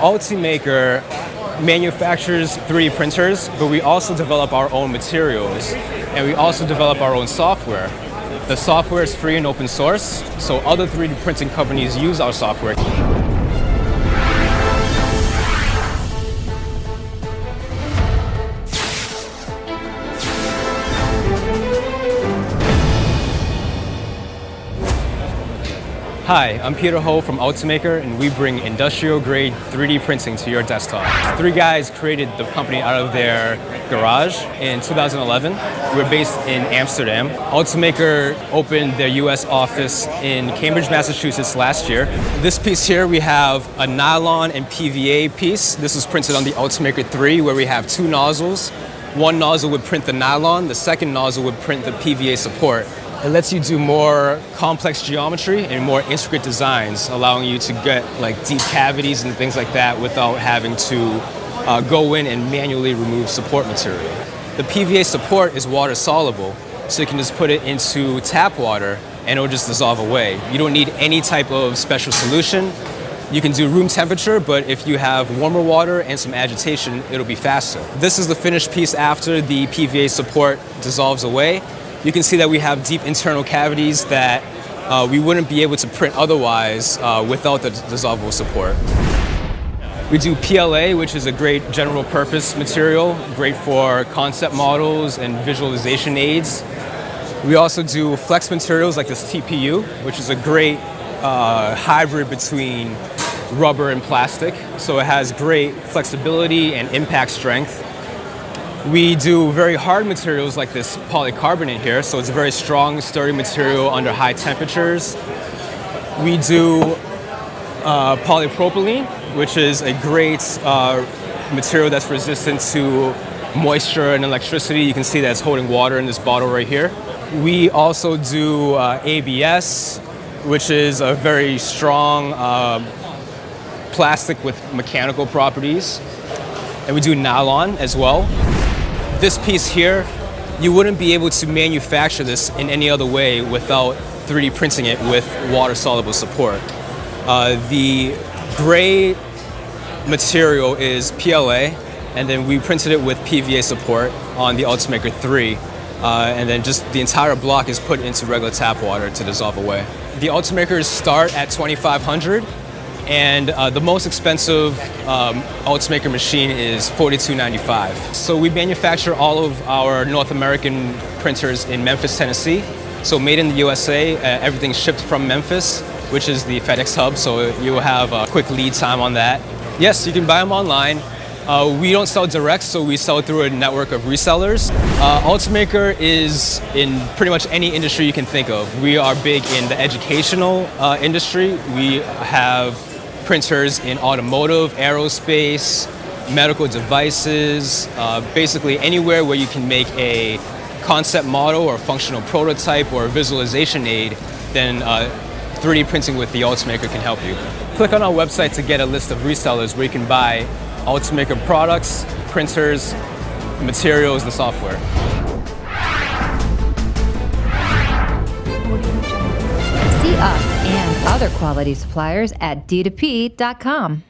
Ultimaker manufactures 3D printers, but we also develop our own materials, and we also develop our own software. The software is free and open source, so other 3D printing companies use our software. Hi, I'm Peter Ho from Ultimaker, and we bring industrial-grade 3D printing to your desktop. 3 guys created the company out of their garage in 2011. We're based in Amsterdam. Ultimaker opened their US office in Cambridge, Massachusetts last year. This piece here, we have a nylon and PVA piece. This was printed on the Ultimaker 3, where we have 2 nozzles. One nozzle would print the nylon, the second nozzle would print the PVA support. It lets you do more complex geometry and more intricate designs, allowing you to get like deep cavities and things like that without having to go in and manually remove support material. The PVA support is water soluble, so you can just put it into tap water and it'll just dissolve away. You don't need any type of special solution. You can do room temperature, but if you have warmer water and some agitation, it'll be faster. This is the finished piece after the PVA support dissolves away. You can see that we have deep internal cavities that we wouldn't be able to print otherwise without the dissolvable support. We do PLA, which is a great general purpose material, great for concept models and visualization aids. We also do flex materials like this TPU, which is a great hybrid between rubber and plastic. So it has great flexibility and impact strength. We do very hard materials like this polycarbonate here, so it's a very strong, sturdy material under high temperatures. We do polypropylene, which is a great material that's resistant to moisture and electricity. You can see that it's holding water in this bottle right here. We also do ABS, which is a very strong plastic with mechanical properties. And we do nylon as well. This piece here, you wouldn't be able to manufacture this in any other way without 3D printing it with water-soluble support. The gray material is PLA, and then we printed it with PVA support on the Ultimaker 3, and then just the entire block is put into regular tap water to dissolve away. The Ultimakers start at $2,500. And the most expensive Ultimaker machine is $42.95. So we manufacture all of our North American printers in Memphis, Tennessee. So made in the USA, everything's shipped from Memphis, which is the FedEx hub, so you will have a quick lead time on that. Yes, you can buy them online. We don't sell direct, so we sell through a network of resellers. Ultimaker is in pretty much any industry you can think of. We are big in the educational industry. We have printers in automotive, aerospace, medical devices, basically anywhere where you can make a concept model or functional prototype or a visualization aid, then 3D printing with the Ultimaker can help you. Click on our website to get a list of resellers where you can buy Ultimaker products, printers, materials, and software. See us and other quality suppliers at d2p.com.